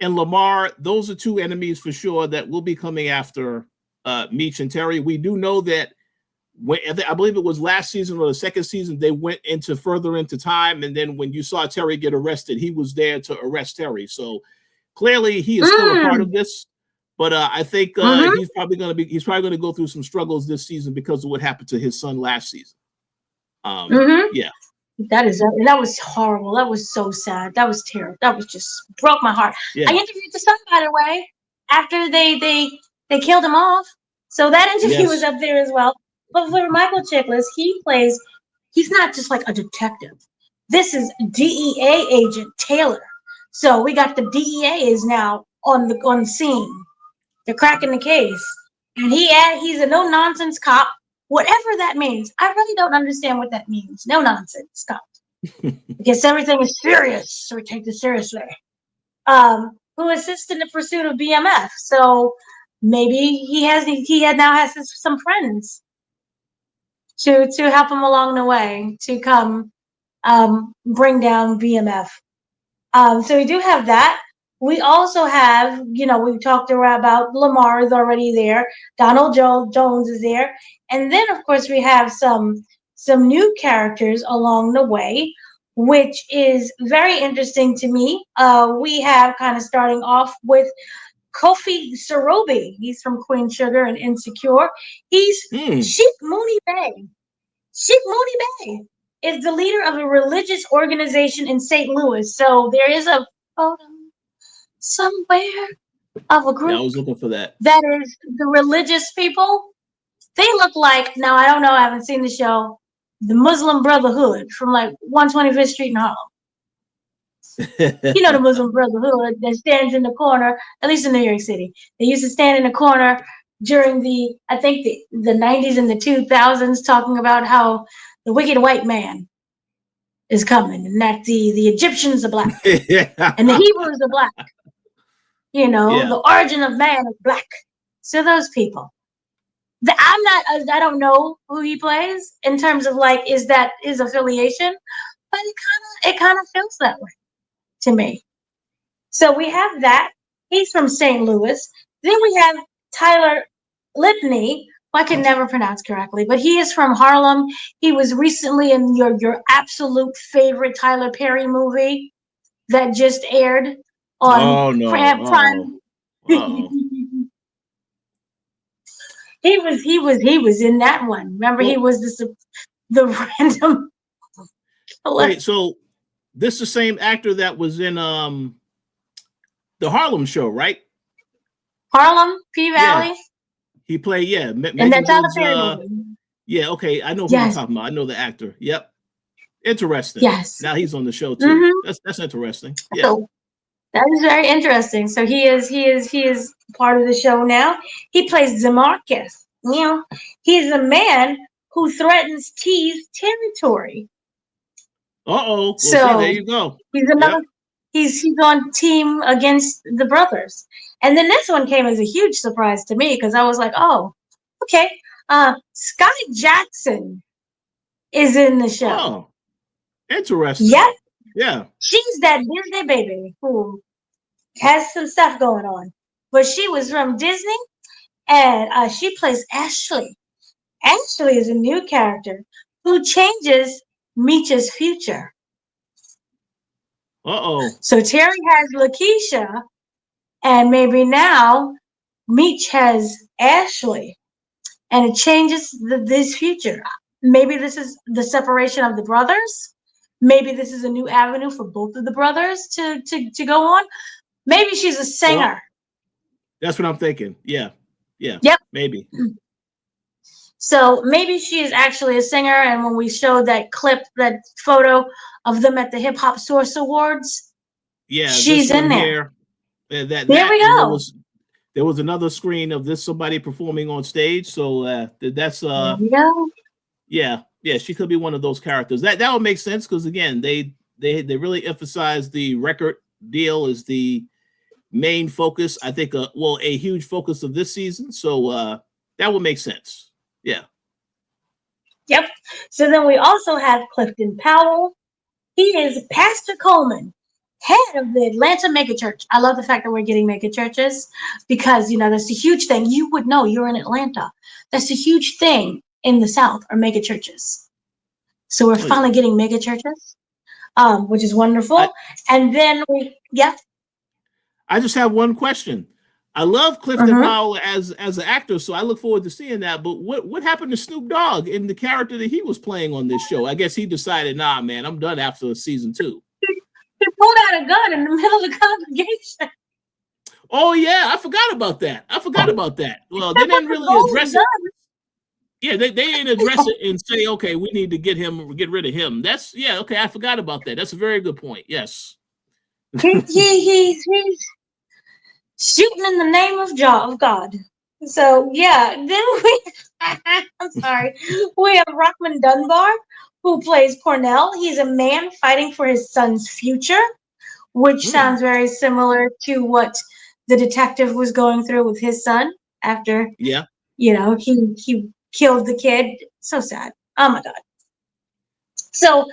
Speaker 1: and Lamar. Those are two enemies for sure that will be coming after Meech and Terry. We do know that. I believe it was last season or the second season, they went further into time, and then when you saw Terry get arrested, he was there to arrest Terry. So clearly, he is still a part of this. But I think he's probably going to go through some struggles this season because of what happened to his son last season. Yeah,
Speaker 2: that was horrible. That was so sad. That was terrible. That was just broke my heart.
Speaker 1: Yeah.
Speaker 2: I interviewed the son, by the way, after they killed him off. So that interview was up there as well. But for Michael Chiklis, he's not just like a detective. This is DEA agent Taylor. So we got the DEA is now on the scene. They're cracking the case. And he's a no nonsense cop, whatever that means. I really don't understand what that means. No nonsense cop. I guess everything is serious, so we take this seriously. Who assists in the pursuit of BMF. So maybe he now has some friends to help him along the way to come bring down BMF. So we do have that. We also have, we've talked about Lamar is already there. Donald Jones is there. And then, of course, we have some some new characters along the way, which is very interesting to me. We have kind of starting off with Kofi Sarobi. He's from Queen Sugar and Insecure. He's
Speaker 1: Hmm.
Speaker 2: Sheikh Mooney Bay. Sheikh Mooney Bay is the leader of a religious organization in St. Louis. So there is a photo somewhere of a
Speaker 1: Yeah, I
Speaker 2: group
Speaker 1: was looking for that.
Speaker 2: that is the religious people. They look like, now I don't know, I haven't seen the show, the Muslim Brotherhood from like 125th Street in Harlem. You know the Muslim Brotherhood that stands in the corner, at least in New York City. They used to stand in the corner during I think the 90s and the 2000s, talking about how the wicked white man is coming and that the Egyptians are black and the Hebrews are black. You know,
Speaker 1: Yeah.
Speaker 2: the origin of man is black. So those people. I don't know who he plays in terms of like, is that his affiliation? But it kind of feels that way to me. So we have that. He's from St. Louis. Then we have Tyler Lipney, who I can never pronounce correctly, but he is from Harlem. He was recently in your absolute favorite Tyler Perry movie that just aired on
Speaker 1: Oh no.
Speaker 2: Prime.
Speaker 1: Oh.
Speaker 2: He was in that one. Remember, he
Speaker 1: Well,
Speaker 2: was the random killer.
Speaker 1: wait. So this is the same actor that was in the Harlem Show, right?
Speaker 2: Harlem, P
Speaker 1: Yeah.
Speaker 2: Valley,
Speaker 1: He played
Speaker 2: and that
Speaker 1: Megan
Speaker 2: Tyler
Speaker 1: Good's.
Speaker 2: Perry movie.
Speaker 1: Yeah. Okay, I know who you're
Speaker 2: Yes,
Speaker 1: talking about. I know the actor. Yep. Interesting.
Speaker 2: yes.
Speaker 1: Now he's on the show too.
Speaker 2: Mm-hmm.
Speaker 1: That's interesting. Yeah.
Speaker 2: So that is very interesting. So he is part of the show now. He plays Demarcus. You know, he's a man who threatens T's territory.
Speaker 1: Uh-oh. Well, see, there
Speaker 2: So
Speaker 1: you go.
Speaker 2: he's another.
Speaker 1: Yep.
Speaker 2: He's on team against the brothers. And then this one came as a huge surprise to me because I was like, oh, okay. Sky Jackson is in the show.
Speaker 1: Oh, interesting.
Speaker 2: Yep,
Speaker 1: Yeah.
Speaker 2: she's that Disney baby who has some stuff going on. But she was from Disney, and she plays Ashley. Ashley is a new character who changes Meech's future.
Speaker 1: Uh-oh.
Speaker 2: So Terry has Lakeisha, and maybe now Meech has Ashley, and it changes this future. Maybe this is the separation of the brothers. Maybe this is a new avenue for both of the brothers to go on. Maybe she's a
Speaker 1: Well,
Speaker 2: singer.
Speaker 1: that's what I'm thinking. Yeah. Yeah.
Speaker 2: Yep.
Speaker 1: Maybe.
Speaker 2: So maybe she is actually a singer. And when we showed that clip, that photo of them at the Hip Hop Source Awards,
Speaker 1: Yeah, this
Speaker 2: she's in
Speaker 1: one
Speaker 2: there.
Speaker 1: here.
Speaker 2: There we
Speaker 1: And
Speaker 2: go.
Speaker 1: there was another screen of this somebody performing on stage. So that's
Speaker 2: There we go.
Speaker 1: yeah, she could be one of those characters. That would make sense because again, they really emphasize the record deal is the main focus. I think a huge focus of this season. So that would make sense. Yeah.
Speaker 2: Yep. So then we also have Clifton Powell. He is Pastor Coleman, head of the Atlanta megachurch. I love the fact that we're getting megachurches because, that's a huge thing. You would know, you're in Atlanta. That's a huge thing in the South are megachurches. So we're
Speaker 1: Oh, yeah.
Speaker 2: finally getting megachurches, which is wonderful.
Speaker 1: I,
Speaker 2: And then
Speaker 1: I just have one question. I love Clifton
Speaker 2: mhm.
Speaker 1: Powell as an actor, so I look forward to seeing that. But what happened to Snoop Dogg in the character that he was playing on this show? I guess he decided, nah, man, I'm done after season 2.
Speaker 2: He pulled out a gun in the middle of the congregation.
Speaker 1: Oh yeah, I forgot about that. Well, they didn't really address it. Yeah, they didn't address it and say, okay, we need to get rid of him. That's okay. I forgot about that. That's a very good point. Yes.
Speaker 2: He's shooting in the name of God. So yeah, then I'm sorry. We have Rockman Dunbar, who plays Cornell. He's a man fighting for his son's future, which sounds very similar to what the detective was going through with his son after
Speaker 1: Yeah.
Speaker 2: he killed the kid. So sad. Oh my God. So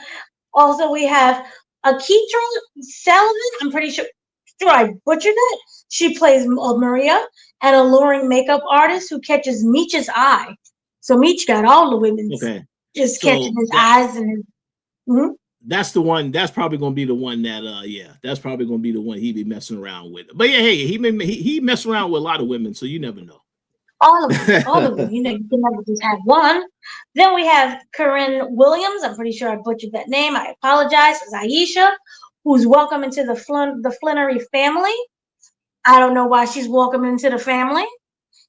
Speaker 2: also we have Aketra Sullivan. I'm pretty sure I butchered it. She plays Maria, an alluring makeup artist who catches Meech's eye. So Meech got all the women's
Speaker 1: Okay.
Speaker 2: Just catching
Speaker 1: So
Speaker 2: his eyes and his. Mhm.
Speaker 1: that's the one. That's probably going to be the one that, yeah, that's probably going to be the one he be messing around with. But yeah, hey, he mess around with a lot of women, so you never know.
Speaker 2: All of them, all of them. You know, you can never just have one. Then we have Corinne Williams. I'm pretty sure I butchered that name. I apologize. It's Aisha, who's welcome into the Flannery family. I don't know why she's welcome into the family.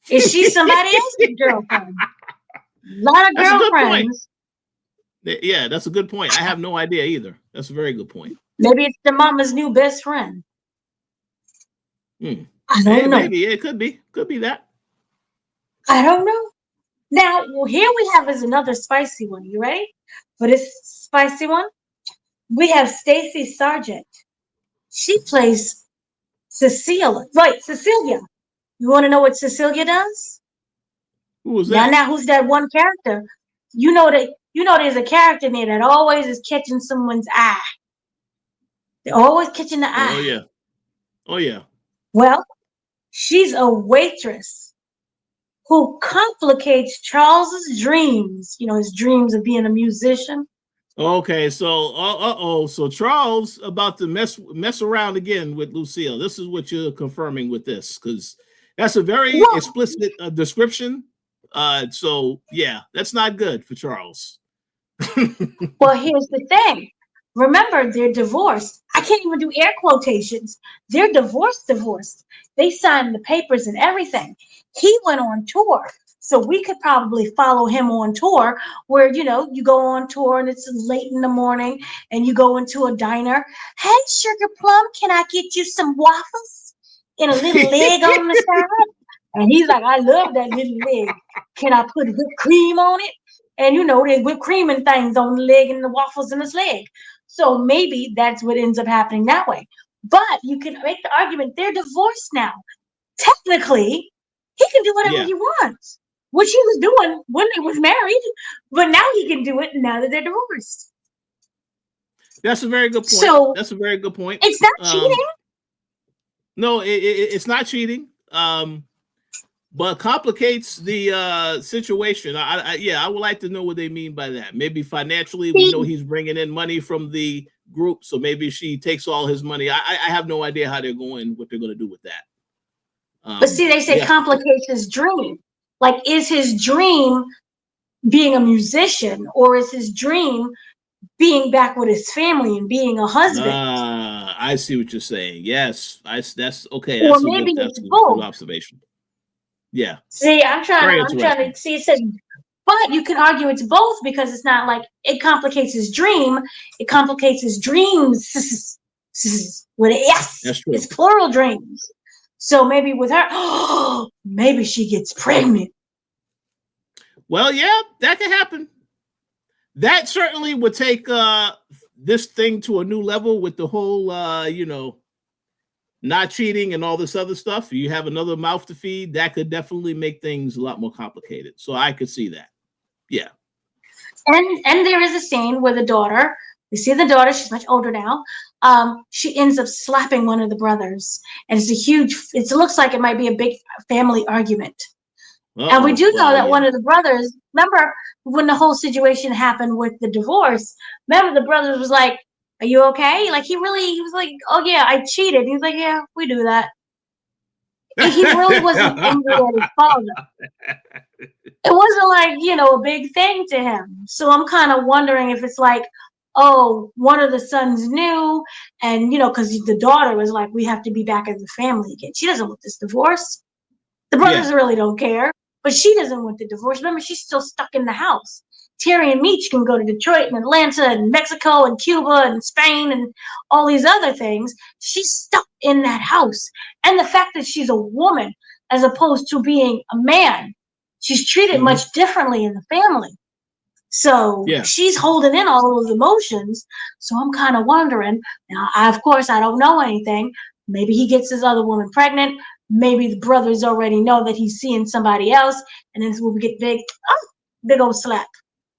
Speaker 2: Is she somebody else's girlfriend? A lot of
Speaker 1: That's a good point.
Speaker 2: girlfriends.
Speaker 1: Yeah, that's a good point. I have no idea either. That's a very good point.
Speaker 2: Maybe it's the mama's new best friend.
Speaker 1: Hmm.
Speaker 2: I
Speaker 1: Hey,
Speaker 2: don't know.
Speaker 1: maybe it could be that.
Speaker 2: I don't know. Now, well, here we have is another spicy one. You ready for this spicy one? We have Stacey Sargent. She plays Cecilia. Right, Cecilia. You want to know what Cecilia does?
Speaker 1: Who was
Speaker 2: Now,
Speaker 1: that?
Speaker 2: now, who's that one character? You know there's a character in there that always is catching someone's eye. They're always catching the
Speaker 1: Oh
Speaker 2: eye.
Speaker 1: yeah. Oh yeah.
Speaker 2: Well, she's a waitress who complicates Charles's dreams. You know, his dreams of being a musician.
Speaker 1: Okay, so so Charles about to mess around again with Lucille. This is what you're confirming with this, because that's a very
Speaker 2: Well,
Speaker 1: explicit description. So yeah, that's not good for Charles.
Speaker 2: well, here's the thing. Remember, they're divorced. I can't even do air quotations. They're divorced. They signed the papers and everything. He went on tour. So we could probably follow him on tour where, you know, you go on tour and it's late in the morning and you go into a diner. Hey, Sugar Plum, can I get you some waffles and a little leg on the side? And he's like, I love that little leg. Can I put whipped cream on it? And you know, there's whipped cream and things on the leg and the waffles in his leg. So maybe that's what ends up happening that way. But you can make the argument they're divorced now. Technically, he can do whatever
Speaker 1: Yeah,
Speaker 2: he wants, which he was doing when they was married, but now he can do it now that they're divorced.
Speaker 1: that's a very good point.
Speaker 2: So
Speaker 1: That's a very good point.
Speaker 2: it's not cheating.
Speaker 1: No, it's not cheating. But complicates the situation. Yeah, I would like to know what they mean by that. Maybe financially, we know
Speaker 2: See,
Speaker 1: he's bringing in money from the group, so maybe she takes all his money. I have no idea how they're going, what they're going to do with that.
Speaker 2: but see, they say
Speaker 1: Yeah,
Speaker 2: complicates his dream. Like, is his dream being a musician, or is his dream being back with his family and being a husband?
Speaker 1: I see what you're saying. Yes, that's okay.
Speaker 2: Or maybe
Speaker 1: That's
Speaker 2: it's
Speaker 1: a good
Speaker 2: both.
Speaker 1: observation. Yeah,
Speaker 2: See,
Speaker 1: very
Speaker 2: I'm trying
Speaker 1: interesting.
Speaker 2: to see. It says, but you can argue it's both because it's not like it complicates his dream. It complicates his dreams with an S.
Speaker 1: That's true.
Speaker 2: It's plural dreams. So maybe with her, oh, maybe she gets pregnant.
Speaker 1: Well, yeah, that could happen. That certainly would take this thing to a new level with the whole not cheating and all this other stuff. You have another mouth to feed. That could definitely make things a lot more complicated. So I could see that. Yeah.
Speaker 2: And there is a scene where the daughter, we see the daughter, she's much older now. She ends up slapping one of the brothers, and it's a huge. It looks like it might be a big family argument. And we
Speaker 1: Uh-oh.
Speaker 2: do know
Speaker 1: Well,
Speaker 2: that
Speaker 1: yeah.
Speaker 2: one of the brothers, remember when the whole situation happened with the divorce, remember the brothers was like, are you okay? Like he was like, oh yeah, I cheated. He was like, yeah, we do that. And he really wasn't angry at his father. It wasn't like, you know, a big thing to him. So I'm kind of wondering if it's like, oh, one of the sons knew, and you know, because the daughter was like, we have to be back as a family again. She doesn't want this divorce. The
Speaker 1: Yeah.
Speaker 2: brothers really don't care, but she doesn't want the divorce. Remember, she's still stuck in the house. Terry and Meech can go to Detroit and Atlanta and Mexico and Cuba and Spain and all these other things. She's stuck in that house. And the fact that she's a woman as opposed to being a man, she's treated
Speaker 1: Hmm.
Speaker 2: much differently in the family. So
Speaker 1: Yeah.
Speaker 2: she's holding in all those emotions. So I'm kind of wondering. Now, of course, I don't know anything. Maybe he gets his other woman pregnant. Maybe the brothers already know that he's seeing somebody else, and then we'll get big old slap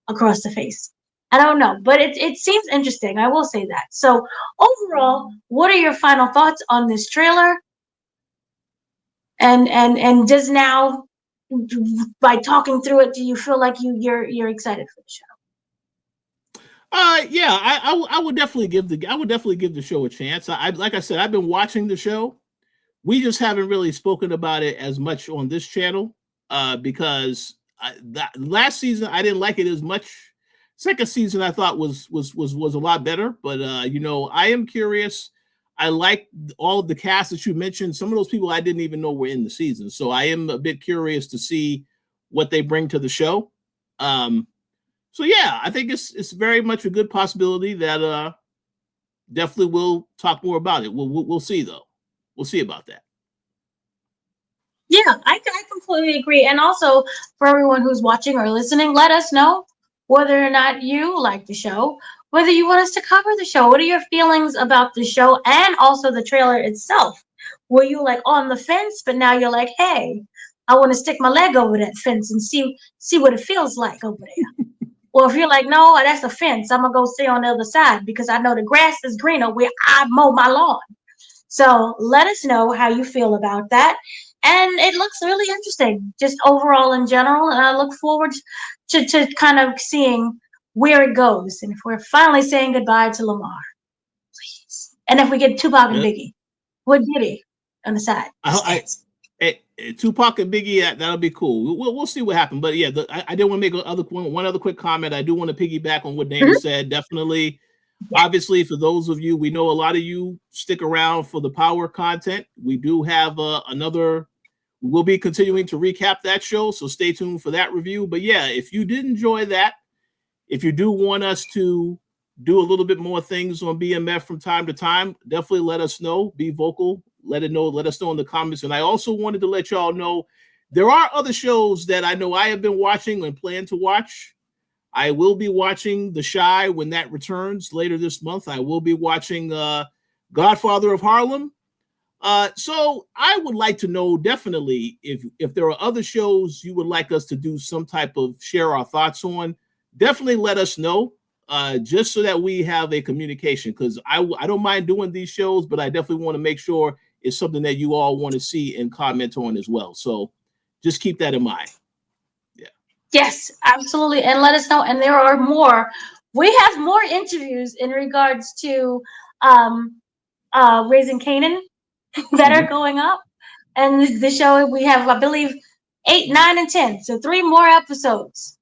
Speaker 2: across the face. I don't know, but it seems interesting. I will say that. So overall, what are your final thoughts on this trailer? And does now, by talking through it, do you feel like you're excited for the show?
Speaker 1: Yeah, I would definitely give the show a chance. Like I said, I've been watching the show. We just haven't really spoken about it as much on this channel because that last season I didn't like it as much. Second season I thought was a lot better, but I am curious. I like all of the cast that you mentioned. Some of those people I didn't even know were in the season, so I am a bit curious to see what they bring to the show. So yeah, I think it's very much a good possibility that definitely we'll talk more about it. We'll see though. We'll see about that.
Speaker 2: Yeah, I completely agree. And also, for everyone who's watching or listening, let us know whether or not you like the show, whether you want us to cover the show. What are your feelings about the show and also the trailer itself? Were you like on the fence, but now you're like, hey, I want to stick my leg over that fence and see what it feels like over there. Or if you're like, no, that's a fence, I'm gonna go stay on the other side because I know the grass is greener where I mow my lawn. So let us know how you feel about that. And it looks really interesting, just overall in general. And I look forward to kind of seeing where it goes. And if we're finally saying goodbye to Lamar, please. And if we get Tupac and
Speaker 1: Yeah.
Speaker 2: Biggie, what Diddy on the side?
Speaker 1: Tupac and Biggie, that'll be cool. We'll see what happens. But yeah, I did want to make one other quick comment. I do want to piggyback on what Dana said. Definitely.
Speaker 2: Yeah.
Speaker 1: Obviously, for those of you, we know a lot of you stick around for the power content. We do have another. We'll be continuing to recap that show, so stay tuned for that review. But yeah, if you did enjoy that, if you do want us to do a little bit more things on BMF from time to time, definitely let us know. Be vocal. Let us know in the comments. And I also wanted to let y'all know there are other shows that I know I have been watching and plan to watch. I will be watching The Chi when that returns later this month. I will be watching Godfather of Harlem. So I would like to know definitely if there are other shows you would like us to do some type of share our thoughts on. Definitely let us know, just so that we have a communication. Because I don't mind doing these shows, but I definitely want to make sure it's something that you all want to see and comment on as well. So just keep that in mind.
Speaker 2: Yes, absolutely. And let us know. And there are more. We have more interviews in regards to Raising Canaan that are going up. And the show we have, I believe, 8, 9, and 10. So 3 more episodes.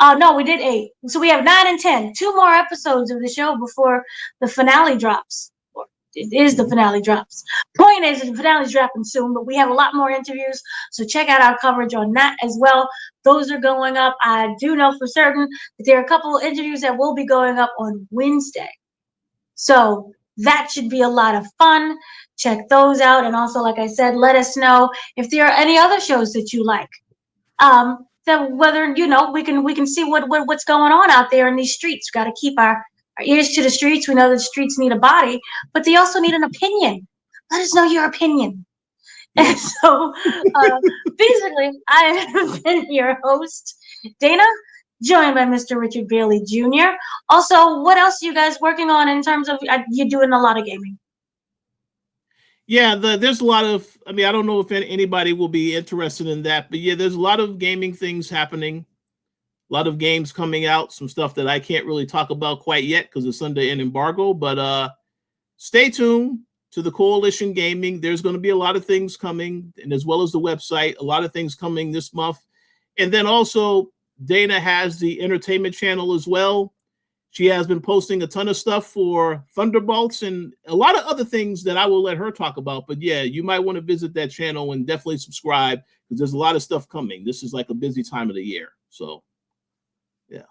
Speaker 2: No, we did 8. So we have 9 and 10. 2 more episodes of the show before the finale drops. Or it is the finale drops. Point is, the finale's dropping soon, but we have a lot more interviews. So check out our coverage on that as well. Those are going up. I do know for certain that there are a couple of interviews that will be going up on Wednesday. So that should be a lot of fun. Check those out. And also, like I said, let us know if there are any other shows that you like. That whether we can see what's going on out there in these streets. We got to keep our ears to the streets. We know the streets need a body, but they also need an opinion. Let us know your opinion. And so, basically, I have been your host, Dana, joined by Mr. Richard Bailey Jr. Also, what else are you guys working on in terms of you doing a lot of gaming?
Speaker 1: Yeah, there's a lot of. I mean, I don't know if anybody will be interested in that, but yeah, there's a lot of gaming things happening. A lot of games coming out. Some stuff that I can't really talk about quite yet because it's under an embargo. But stay tuned to the Koalition Gaming. There's going to be a lot of things coming, and as well as the website, a lot of things coming this month. And then also, Dana has the entertainment channel as well. She has been posting a ton of stuff for Thunderbolts and a lot of other things that I will let her talk about. But yeah, you might want to visit that channel and definitely subscribe because there's a lot of stuff coming. This is like a busy time of the year. So, yeah.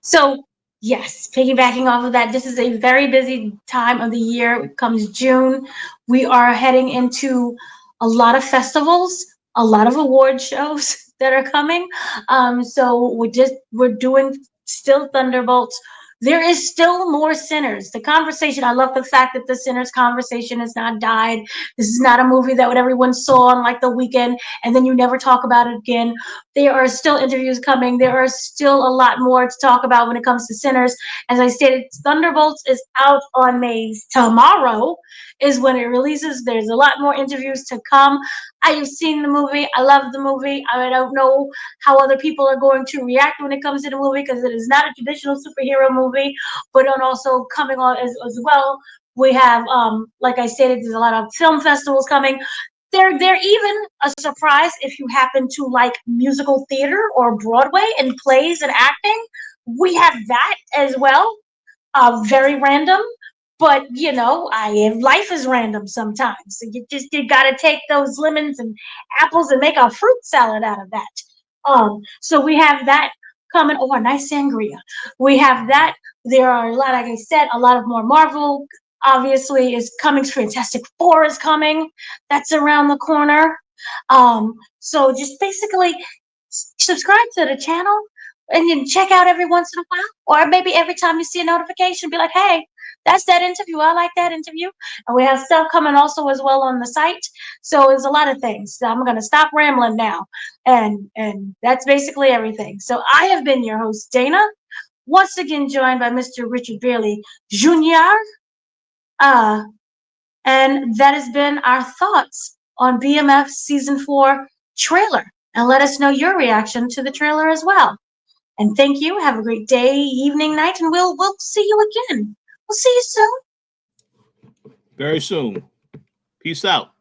Speaker 2: So, yes, piggybacking off of that, this is a very busy time of the year. It comes June. We are heading into a lot of festivals, a lot of award shows that are coming. So we're doing still Thunderbolts. There is still more Sinners. The conversation, I love the fact that the Sinners conversation has not died. This is not a movie that everyone saw on like the weekend and then you never talk about it again. There are still interviews coming. There are still a lot more to talk about when it comes to Sinners. As I stated, Thunderbolts is out on May tomorrow is when it releases. There's a lot more interviews to come. I have seen the movie. I love the movie. I don't know how other people are going to react when it comes to the movie because it is not a traditional superhero movie, but on also coming on as well. We have, like I stated, there's a lot of film festivals coming. They're even a surprise if you happen to like musical theater or Broadway and plays and acting. We have that as well. Very random, but life is random sometimes. So you gotta take those lemons and apples and make a fruit salad out of that. So we have that coming. Oh, a nice sangria. We have that. There are a lot, like I said, a lot of more Marvel. Obviously, is coming. Fantastic Four is coming. That's around the corner. So just basically subscribe to the channel and you check out every once in a while, or maybe every time you see a notification, be like, hey, that's that interview. I like that interview. And we have stuff coming also as well on the site. So there's a lot of things. So I'm going to stop rambling now. And that's basically everything. So I have been your host, Dana, once again joined by Mr. Richard Bailey Jr. Uh, and that has been our thoughts on BMF Season 4 trailer. And let us know your reaction to the trailer as well. And thank you. Have a great day, evening, night, and we'll see you again. We'll see you soon.
Speaker 1: Very soon. Peace out.